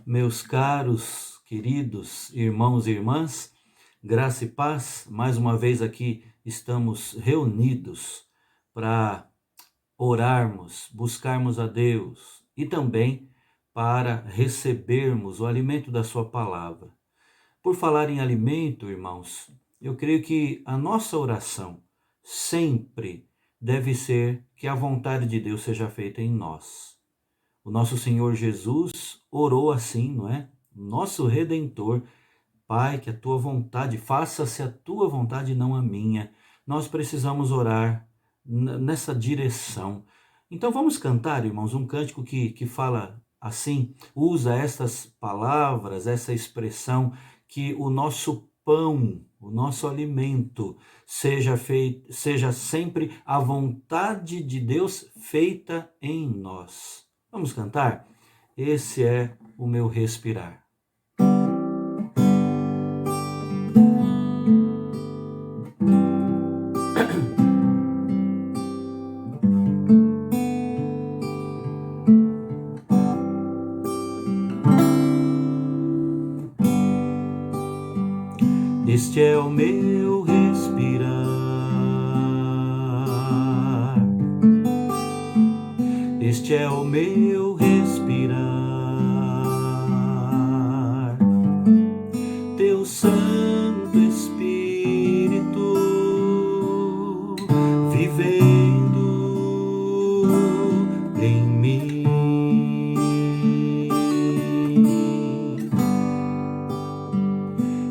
Meus caros, queridos irmãos e irmãs, graça e paz, mais uma vez aqui estamos reunidos para orarmos, buscarmos a Deus e também para recebermos o alimento da Sua palavra. Por falar em alimento, irmãos, eu creio que a nossa oração sempre deve ser que a vontade de Deus seja feita em nós. O nosso Senhor Jesus orou assim, não é? Nosso Redentor, Pai, que a tua vontade, faça-se a tua vontade, não a minha. Nós precisamos orar nessa direção. Então vamos cantar, irmãos, um cântico que fala assim, usa essas palavras, essa expressão, que o nosso pão, o nosso alimento, seja sempre a vontade de Deus feita em nós. Vamos cantar? Esse é o meu respirar. Este é o meu respirar, este é o meu respirar, teu Santo Espírito vivendo em mim.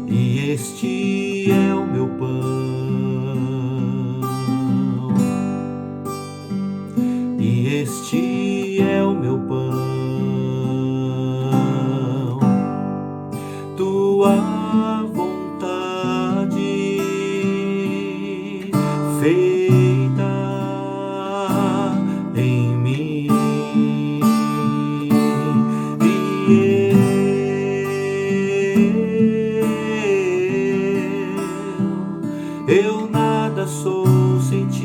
E este é o meu pão, e este é o meu pão, tua vontade feita em mim. Eu nada sou sem ti,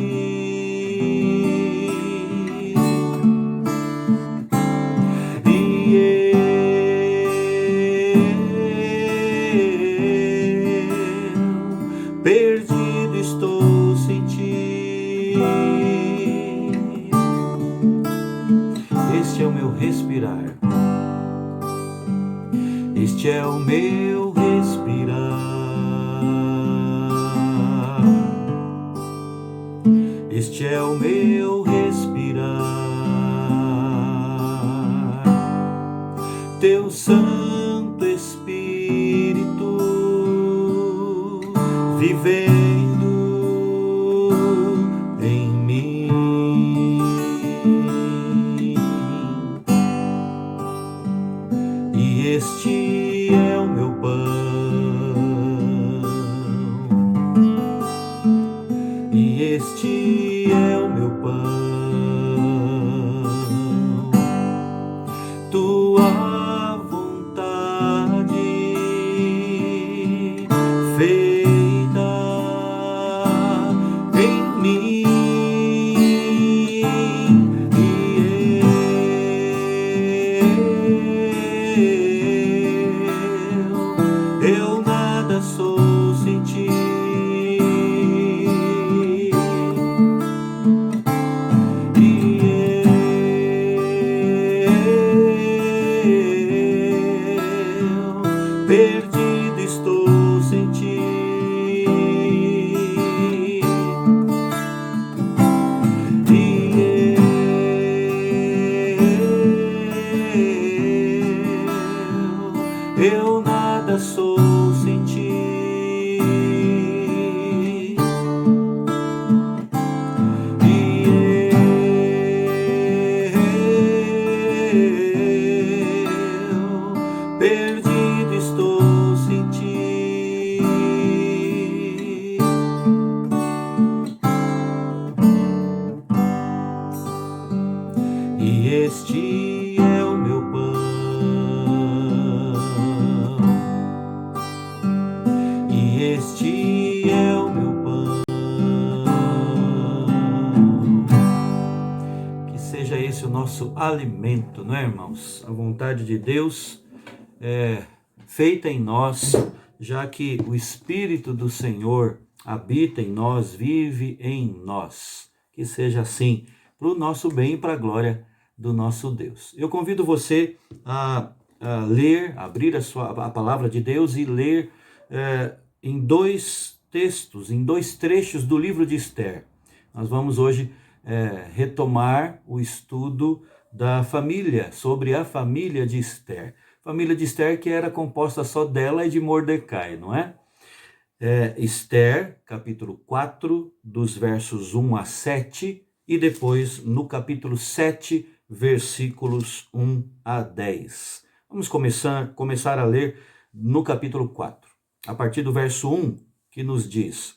e eu perdido estou sem ti. Este é o meu respirar, este é o meu respirar. Este é o meu respirar, teu Santo Espírito vivendo em mim. E este é o meu pão, e este é o meu pão, tua vontade feita em mim. E eu nada sou sem ti. Perdido estou sem ti, e eu nada sou sem ti. Perdido estou sem ti. E este é o meu pão, e este é o meu pão. Que seja esse o nosso alimento, não é, irmãos? A vontade de Deus feita em nós, já que o Espírito do Senhor habita em nós, vive em nós. Que seja assim, para o nosso bem e para a glória do nosso Deus. Eu convido você a ler, abrir a palavra de Deus e ler em dois textos, em dois trechos do livro de Esther. Nós vamos hoje retomar o estudo da família, sobre a família de Esther. Família de Esther que era composta só dela e de Mordecai, não é? Esther, capítulo 4, dos versos 1 a 7, e depois no capítulo 7, versículos 1 a 10. Vamos começar a ler no capítulo 4, a partir do verso 1, que nos diz: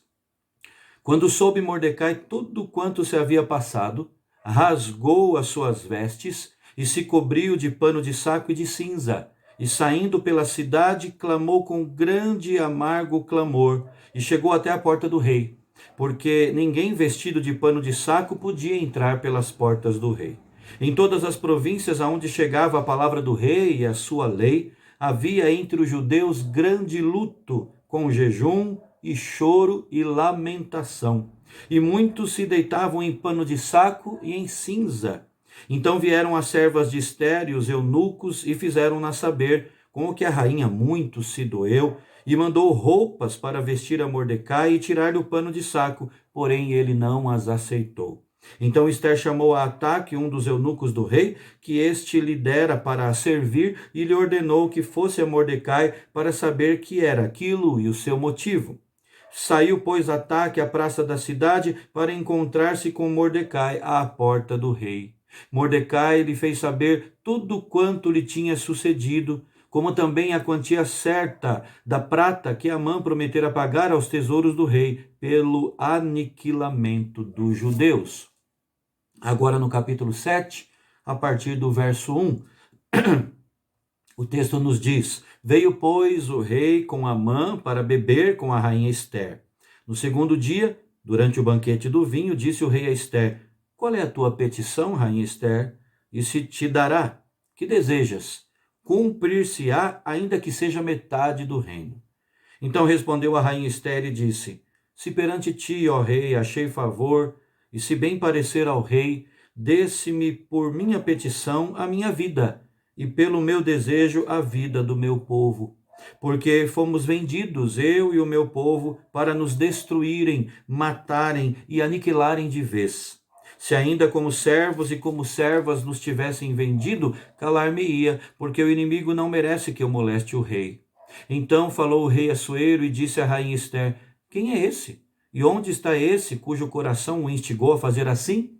Quando soube Mordecai tudo quanto se havia passado, rasgou as suas vestes e se cobriu de pano de saco e de cinza, e saindo pela cidade, clamou com grande e amargo clamor, e chegou até a porta do rei, porque ninguém vestido de pano de saco podia entrar pelas portas do rei. Em todas as províncias aonde chegava a palavra do rei e a sua lei, havia entre os judeus grande luto, com jejum e choro e lamentação. E muitos se deitavam em pano de saco e em cinza. Então vieram as servas de Esther e os eunucos e fizeram-na saber com o que a rainha muito se doeu, e mandou roupas para vestir a Mordecai e tirar-lhe o pano de saco, porém ele não as aceitou. Então Esther chamou a Ataque, um dos eunucos do rei, que este lhe dera para servir, e lhe ordenou que fosse a Mordecai para saber que era aquilo e o seu motivo. Saiu, pois, Ataque à praça da cidade para encontrar-se com Mordecai à porta do rei. Mordecai lhe fez saber tudo quanto lhe tinha sucedido, como também a quantia certa da prata que Amã prometera pagar aos tesouros do rei pelo aniquilamento dos judeus. Agora no capítulo 7, a partir do verso 1, o texto nos diz: Veio, pois, o rei com Amã para beber com a rainha Esther. No segundo dia, durante o banquete do vinho, disse o rei a Esther: Qual é a tua petição, rainha Esther? E se te dará? Que desejas? Cumprir-se-á, ainda que seja metade do reino. Então respondeu a rainha Esther e disse: Se perante ti, ó rei, achei favor, e se bem parecer ao rei, desse-me por minha petição a minha vida, e pelo meu desejo a vida do meu povo. Porque fomos vendidos, eu e o meu povo, para nos destruírem, matarem e aniquilarem de vez. Se ainda como servos e como servas nos tivessem vendido, calar-me-ia, porque o inimigo não merece que eu moleste o rei. Então falou o rei Assuero e disse à rainha Esther: Quem é esse? E onde está esse cujo coração o instigou a fazer assim?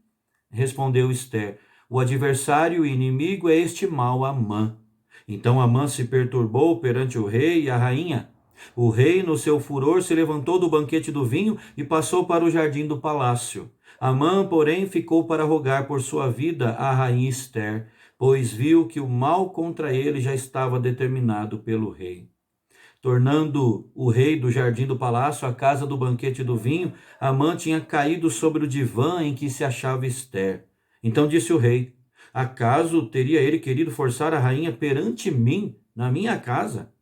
Respondeu Esther: O adversário e inimigo é este mau Amã. Então Amã se perturbou perante o rei e a rainha. O rei, no seu furor, se levantou do banquete do vinho e passou para o jardim do palácio. Amã, porém, ficou para rogar por sua vida à rainha Esther, pois viu que o mal contra ele já estava determinado pelo rei. Tornando o rei do jardim do palácio à casa do banquete do vinho, Amã tinha caído sobre o divã em que se achava Esther. Então disse o rei: Acaso teria ele querido forçar a rainha perante mim, na minha casa?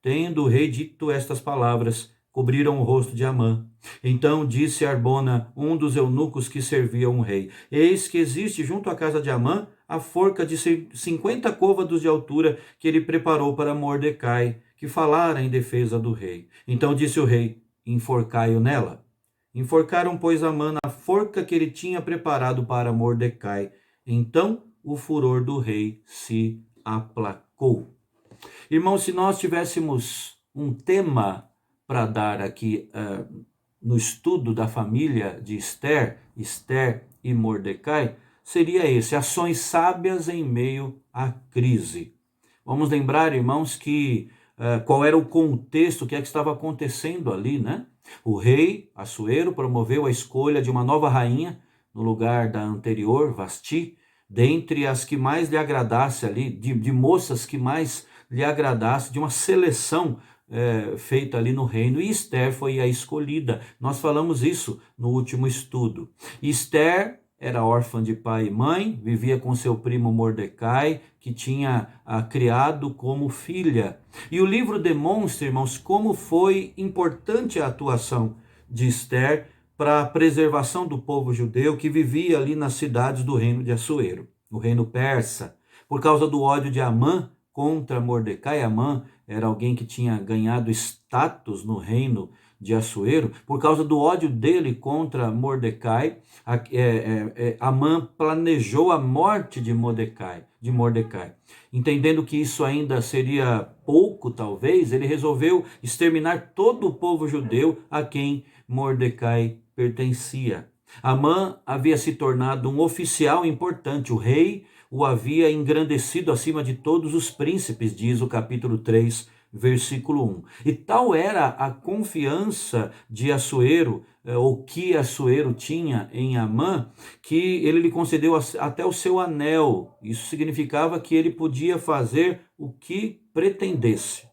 Tendo o rei dito estas palavras, cobriram o rosto de Amã. Então disse Arbona, um dos eunucos que serviam o rei: Eis que existe junto à casa de Amã a forca de 50 côvados de altura que ele preparou para Mordecai, que falara em defesa do rei. Então disse o rei: Enforcai-o nela. Enforcaram, pois, Amã na forca que ele tinha preparado para Mordecai. Então o furor do rei se aplacou. Irmãos, se nós tivéssemos um tema para dar aqui no estudo da família de Esther, Esther e Mordecai, seria esse: ações sábias em meio à crise. Vamos lembrar, irmãos, que qual era o contexto, o que é que estava acontecendo ali, né? O rei Assuero promoveu a escolha de uma nova rainha no lugar da anterior, Vasti, dentre as que mais lhe agradasse ali, de moças que mais lhe agradasse, de uma seleção feita ali no reino, e Esther foi a escolhida. Nós falamos isso no último estudo. Esther era órfã de pai e mãe, vivia com seu primo Mordecai, que tinha a criado como filha. E o livro demonstra, irmãos, como foi importante a atuação de Esther para a preservação do povo judeu que vivia ali nas cidades do reino de Assuero, o reino persa. Por causa do ódio de Amã contra Mordecai, Amã era alguém que tinha ganhado status no reino de Assuero. Por causa do ódio dele contra Mordecai, Amã planejou a morte de Mordecai. Entendendo que isso ainda seria pouco, talvez, ele resolveu exterminar todo o povo judeu a quem Mordecai pertencia. Amã havia se tornado um oficial importante, o rei o havia engrandecido acima de todos os príncipes, diz o capítulo 3, versículo 1. E tal era a confiança de Assuero, ou que Assuero tinha em Amã, que ele lhe concedeu até o seu anel. Isso significava que ele podia fazer o que pretendesse.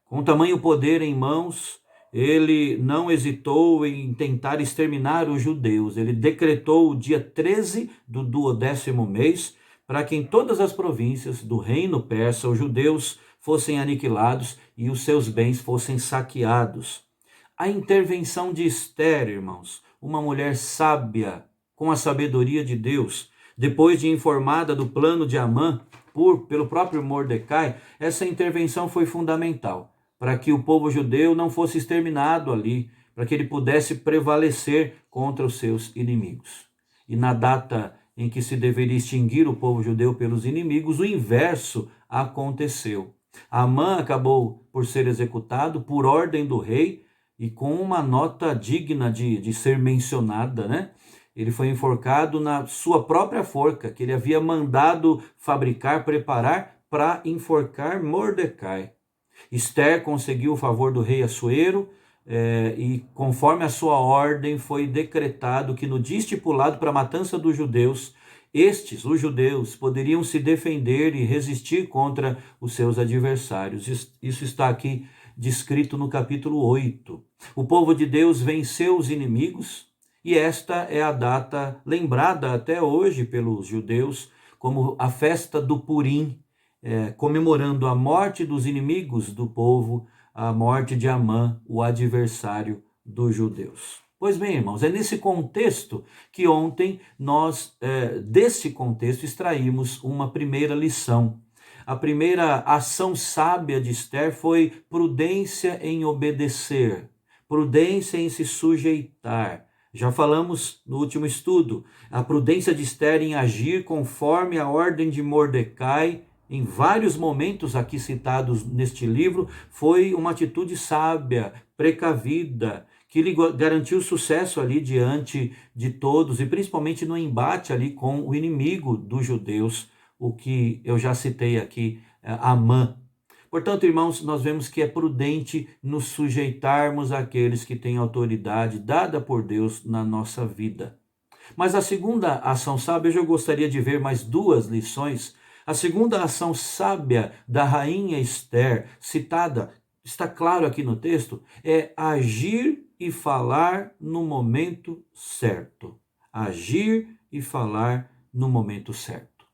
Com tamanho poder em mãos, ele não hesitou em tentar exterminar os judeus. Ele decretou o dia 13 do 12º mês para que em todas as províncias do reino persa os judeus fossem aniquilados e os seus bens fossem saqueados. A intervenção de Esther, irmãos, uma mulher sábia, com a sabedoria de Deus, depois de informada do plano de Amã pelo próprio Mordecai, essa intervenção foi fundamental para que o povo judeu não fosse exterminado ali, para que ele pudesse prevalecer contra os seus inimigos. E na data em que se deveria extinguir o povo judeu pelos inimigos, o inverso aconteceu. Amã acabou por ser executado por ordem do rei e com uma nota digna de ser mencionada, né? Ele foi enforcado na sua própria forca, que ele havia mandado fabricar, preparar para enforcar Mordecai. Esther conseguiu o favor do rei Assuero, e conforme a sua ordem foi decretado que no dia estipulado para a matança dos judeus, os judeus, poderiam se defender e resistir contra os seus adversários. Isso está aqui descrito no capítulo 8. O povo de Deus venceu os inimigos, e esta é a data lembrada até hoje pelos judeus como a festa do Purim, comemorando a morte dos inimigos do povo, a morte de Amã, o adversário dos judeus. Pois bem, irmãos, é nesse contexto que ontem nós, desse contexto, extraímos uma primeira lição. A primeira ação sábia de Esther foi prudência em obedecer, prudência em se sujeitar. Já falamos no último estudo, a prudência de Esther em agir conforme a ordem de Mordecai, em vários momentos aqui citados neste livro, foi uma atitude sábia, precavida, que lhe garantiu sucesso ali diante de todos e principalmente no embate ali com o inimigo dos judeus, o que eu já citei aqui, Amã. Portanto, irmãos, nós vemos que é prudente nos sujeitarmos àqueles que têm autoridade dada por Deus na nossa vida. Mas a segunda ação sábia, eu gostaria de ver mais duas lições. A segunda ação sábia da rainha Esther, citada, está claro aqui no texto, é agir e falar no momento certo. Agir e falar no momento certo.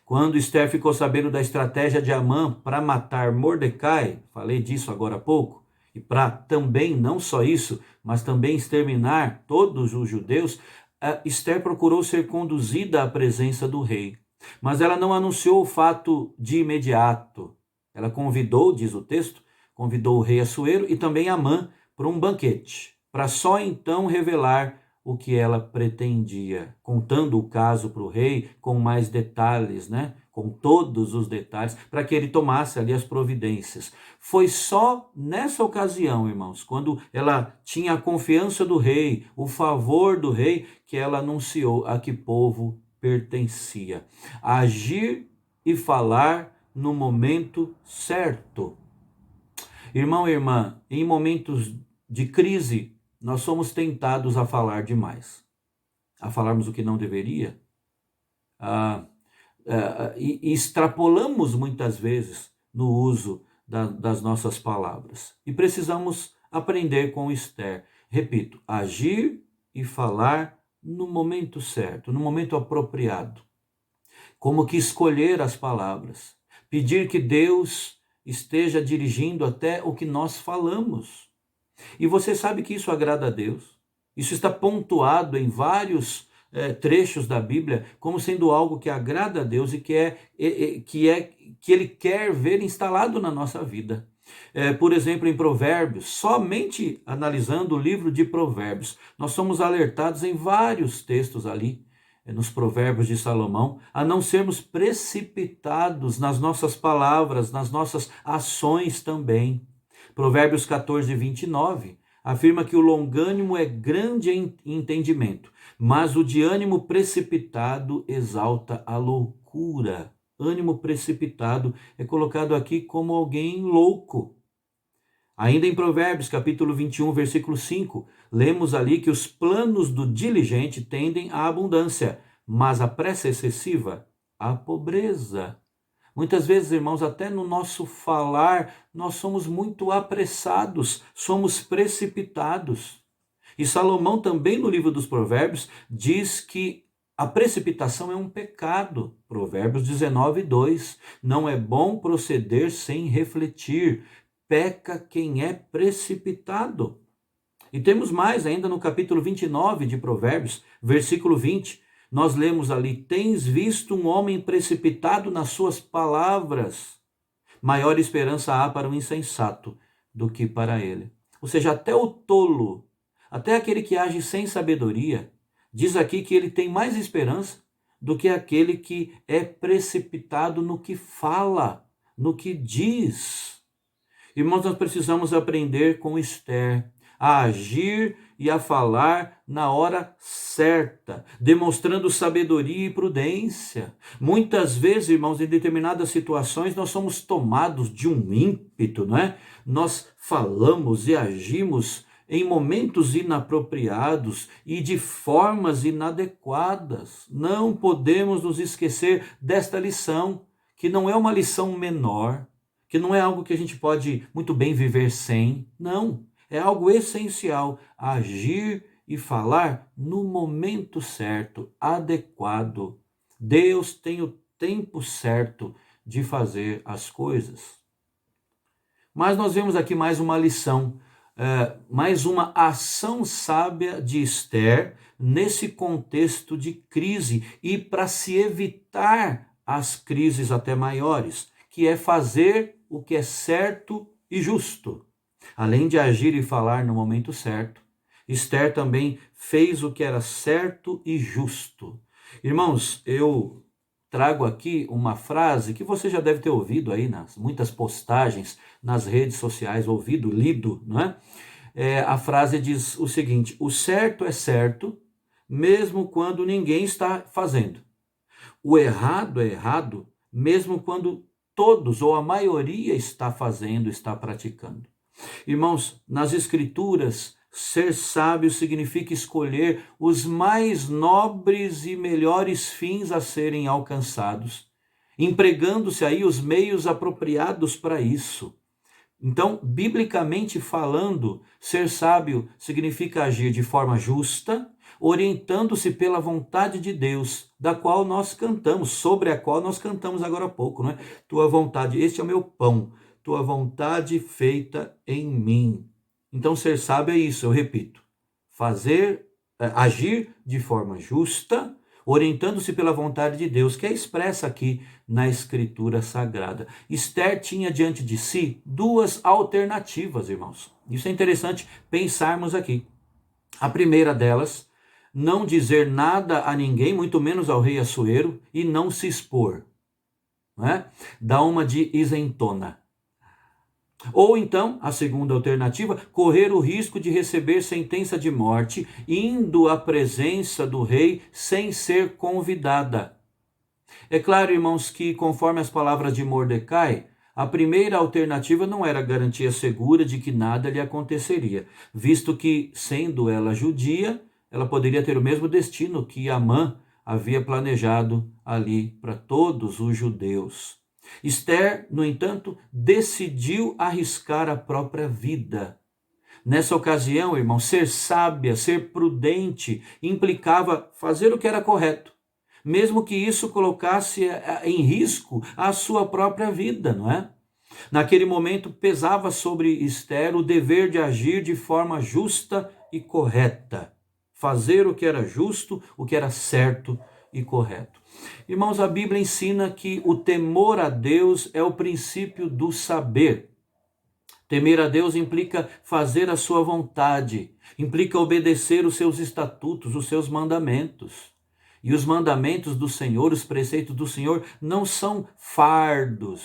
Quando Esther ficou sabendo da estratégia de Amã para matar Mordecai, falei disso agora há pouco, e para também, não só isso, mas também exterminar todos os judeus, Esther procurou ser conduzida à presença do rei. Mas ela não anunciou o fato de imediato. Ela convidou, diz o texto, convidou o rei Assuero e também Amã para um banquete, para só então revelar o que ela pretendia, contando o caso para o rei com mais detalhes, né? Com todos os detalhes, para que ele tomasse ali as providências. Foi só nessa ocasião, irmãos, quando ela tinha a confiança do rei, o favor do rei, que ela anunciou a que povo pertencia. Agir e falar no momento certo. Irmão e irmã, em momentos de crise, nós somos tentados a falar demais, a falarmos o que não deveria, e extrapolamos muitas vezes no uso das nossas palavras. E precisamos aprender com Esther. Repito, agir e falar no momento certo, no momento apropriado. Como que escolher as palavras, pedir que Deus esteja dirigindo até o que nós falamos. E você sabe que isso agrada a Deus. Isso está pontuado em vários trechos da Bíblia como sendo algo que agrada a Deus e que Ele quer ver instalado na nossa vida. Por exemplo, em Provérbios, somente analisando o livro de Provérbios, nós somos alertados em vários textos ali, nos Provérbios de Salomão, a não sermos precipitados nas nossas palavras, nas nossas ações também. Provérbios 14, 29 afirma que o longânimo é grande em entendimento, mas o de ânimo precipitado exalta a loucura. Ânimo precipitado é colocado aqui como alguém louco. Ainda em Provérbios, capítulo 21, versículo 5, lemos ali que os planos do diligente tendem à abundância, mas a pressa excessiva, à pobreza. Muitas vezes, irmãos, até no nosso falar, nós somos muito apressados, somos precipitados. E Salomão também no livro dos Provérbios diz que a precipitação é um pecado. Provérbios 19, 2. Não é bom proceder sem refletir. Peca quem é precipitado. E temos mais ainda no capítulo 29 de Provérbios, versículo 20. Nós lemos ali: tens visto um homem precipitado nas suas palavras? Maior esperança há para o insensato do que para ele. Ou seja, até o tolo, até aquele que age sem sabedoria, diz aqui que ele tem mais esperança do que aquele que é precipitado no que fala, no que diz. Irmãos, nós precisamos aprender com Esther a agir e a falar na hora certa, demonstrando sabedoria e prudência. Muitas vezes, irmãos, em determinadas situações, nós somos tomados de um ímpeto, não é? Nós falamos e agimos em momentos inapropriados e de formas inadequadas. Não podemos nos esquecer desta lição, que não é uma lição menor, que não é algo que a gente pode muito bem viver sem. Não. É algo essencial, agir e falar no momento certo, adequado. Deus tem o tempo certo de fazer as coisas. Mas nós vemos aqui mais uma lição, mais uma ação sábia de Esther nesse contexto de crise e para se evitar as crises até maiores, que é fazer o que é certo e justo. Além de agir e falar no momento certo, Esther também fez o que era certo e justo. Irmãos, eu trago aqui uma frase que você já deve ter ouvido aí nas muitas postagens nas redes sociais, ouvido, lido, não é? A frase diz o seguinte: o certo é certo, mesmo quando ninguém está fazendo. O errado é errado, mesmo quando todos ou a maioria está fazendo, está praticando. Irmãos, nas Escrituras, ser sábio significa escolher os mais nobres e melhores fins a serem alcançados, empregando-se aí os meios apropriados para isso. Então, biblicamente falando, ser sábio significa agir de forma justa, orientando-se pela vontade de Deus, da qual nós cantamos, sobre a qual nós cantamos agora há pouco, não é? Tua vontade, este é o meu pão, tua vontade feita em mim. Então, ser sábio é isso, eu repito, agir de forma justa, orientando-se pela vontade de Deus, que é expressa aqui na Escritura Sagrada. Esther tinha diante de si duas alternativas, irmãos. Isso é interessante pensarmos aqui. A primeira delas, não dizer nada a ninguém, muito menos ao rei Assuero, e não se expor. Não é? Dá uma de isentona. Ou então, a segunda alternativa, correr o risco de receber sentença de morte, indo à presença do rei sem ser convidada. É claro, irmãos, que conforme as palavras de Mordecai, a primeira alternativa não era garantia segura de que nada lhe aconteceria, visto que, sendo ela judia, ela poderia ter o mesmo destino que Amã havia planejado ali para todos os judeus. Esther, no entanto, decidiu arriscar a própria vida. Nessa ocasião, irmão, ser sábia, ser prudente, implicava fazer o que era correto, mesmo que isso colocasse em risco a sua própria vida, não é? Naquele momento pesava sobre Esther o dever de agir de forma justa e correta, fazer o que era justo, o que era certo e correto. Irmãos, a Bíblia ensina que o temor a Deus é o princípio do saber. Temer a Deus implica fazer a sua vontade, implica obedecer os seus estatutos, os seus mandamentos. E os mandamentos do Senhor, os preceitos do Senhor, não são fardos,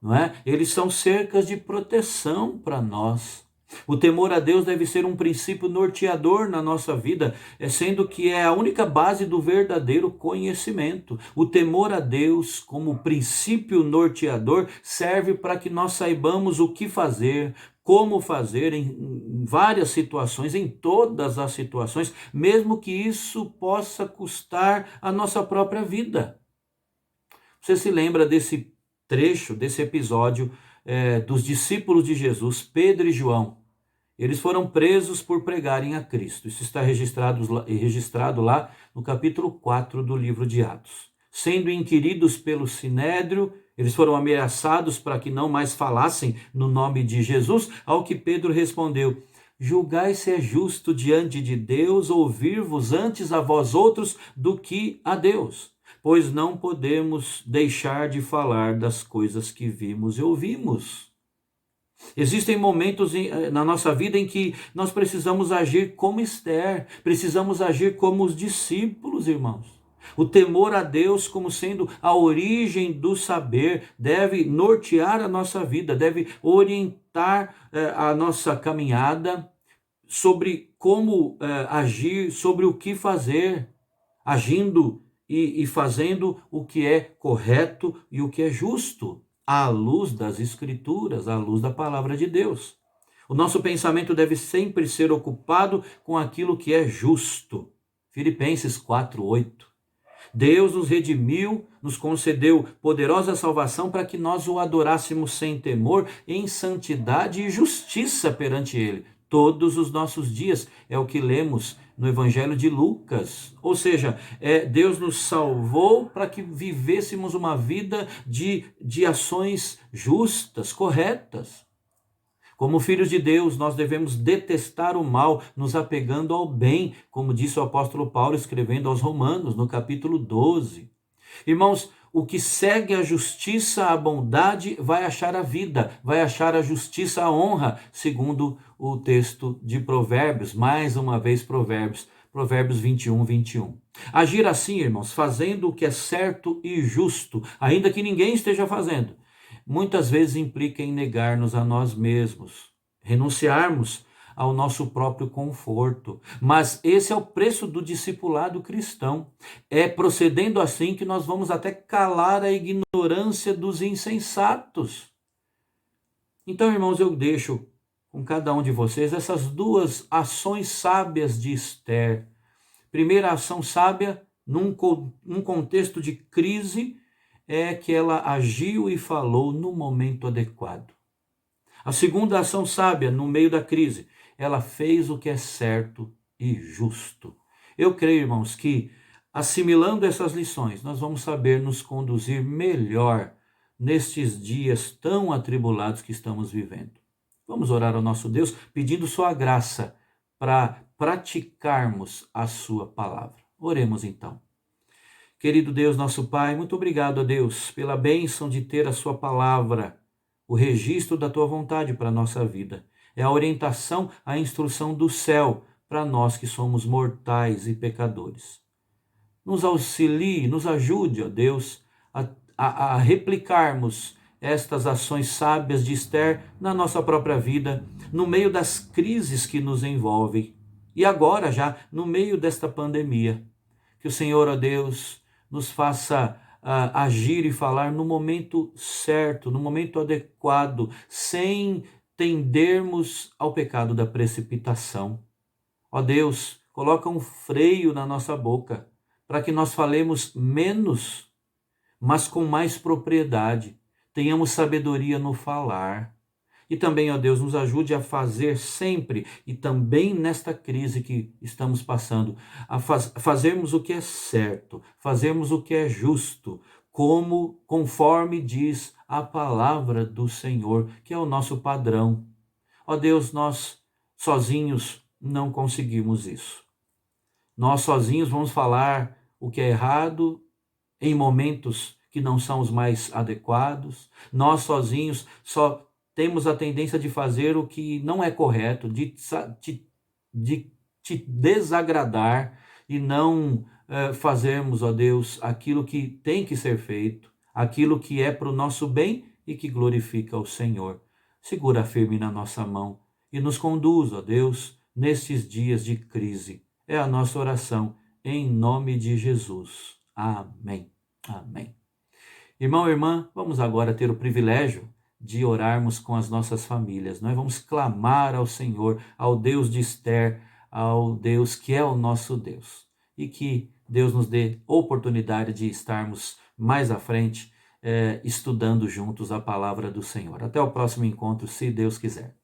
não é? Eles são cercas de proteção para nós. O temor a Deus deve ser um princípio norteador na nossa vida, sendo que é a única base do verdadeiro conhecimento. O temor a Deus, como princípio norteador, serve para que nós saibamos o que fazer, como fazer em várias situações, em todas as situações, mesmo que isso possa custar a nossa própria vida. Você se lembra desse trecho, desse episódio dos discípulos de Jesus, Pedro e João? Eles foram presos por pregarem a Cristo. Isso está registrado lá no capítulo 4 do livro de Atos. Sendo inquiridos pelo Sinédrio, eles foram ameaçados para que não mais falassem no nome de Jesus, ao que Pedro respondeu: julgai se é justo diante de Deus ouvir-vos antes a vós outros do que a Deus, pois não podemos deixar de falar das coisas que vimos e ouvimos. Existem momentos na nossa vida em que nós precisamos agir como Esther, precisamos agir como os discípulos, irmãos. O temor a Deus, como sendo a origem do saber, deve nortear a nossa vida, deve orientar a nossa caminhada sobre como agir, sobre o que fazer, agindo e fazendo o que é correto e o que é justo, à luz das Escrituras, à luz da palavra de Deus. O nosso pensamento deve sempre ser ocupado com aquilo que é justo. Filipenses 4:8. Deus nos redimiu, nos concedeu poderosa salvação para que nós o adorássemos sem temor, em santidade e justiça perante Ele, todos os nossos dias. É o que lemos no Evangelho de Lucas. Ou seja, Deus nos salvou para que vivêssemos uma vida de ações justas, corretas. Como filhos de Deus, nós devemos detestar o mal, nos apegando ao bem, como disse o apóstolo Paulo escrevendo aos Romanos, no capítulo 12. Irmãos, o que segue a justiça, a bondade, vai achar a vida, vai achar a justiça, a honra, segundo o texto de Provérbios, mais uma vez Provérbios 21:21. Agir assim, irmãos, fazendo o que é certo e justo, ainda que ninguém esteja fazendo, muitas vezes implica em negar-nos a nós mesmos, renunciarmos ao nosso próprio conforto. Mas esse é o preço do discipulado cristão. É procedendo assim que nós vamos até calar a ignorância dos insensatos. Então, irmãos, eu deixo com cada um de vocês essas duas ações sábias de Esther. Primeira ação sábia, num contexto de crise, é que ela agiu e falou no momento adequado. A segunda ação sábia, no meio da crise, ela fez o que é certo e justo. Eu creio, irmãos, que assimilando essas lições, nós vamos saber nos conduzir melhor nestes dias tão atribulados que estamos vivendo. Vamos orar ao nosso Deus, pedindo sua graça para praticarmos a sua palavra. Oremos então. Querido Deus, nosso Pai, muito obrigado a Deus pela bênção de ter a sua palavra, o registro da tua vontade para a nossa vida. É a orientação, a instrução do céu para nós que somos mortais e pecadores. Nos auxilie, nos ajude, ó Deus, a replicarmos estas ações sábias de Esther na nossa própria vida, no meio das crises que nos envolvem. E agora já, no meio desta pandemia, que o Senhor, ó Deus, nos faça agir e falar no momento certo, no momento adequado, sem tendermos ao pecado da precipitação. Ó Deus, coloca um freio na nossa boca, para que nós falemos menos, mas com mais propriedade, tenhamos sabedoria no falar. E também, ó Deus, nos ajude a fazer sempre, e também nesta crise que estamos passando, a fazermos o que é certo, fazermos o que é justo, conforme diz a palavra do Senhor, que é o nosso padrão. Ó Deus, nós sozinhos não conseguimos isso. Nós sozinhos vamos falar o que é errado em momentos que não são os mais adequados. Nós sozinhos só temos a tendência de fazer o que não é correto, de te desagradar e não fazermos, ó Deus, aquilo que tem que ser feito, aquilo que é para o nosso bem e que glorifica o Senhor. Segura firme na nossa mão e nos conduz, ó Deus, nestes dias de crise. É a nossa oração, em nome de Jesus. Amém. Amém. Irmão, irmã, vamos agora ter o privilégio de orarmos com as nossas famílias. Nós vamos clamar ao Senhor, ao Deus de Esther, ao Deus que é o nosso Deus. E que Deus nos dê oportunidade de estarmos mais à frente, estudando juntos a palavra do Senhor. Até o próximo encontro, se Deus quiser.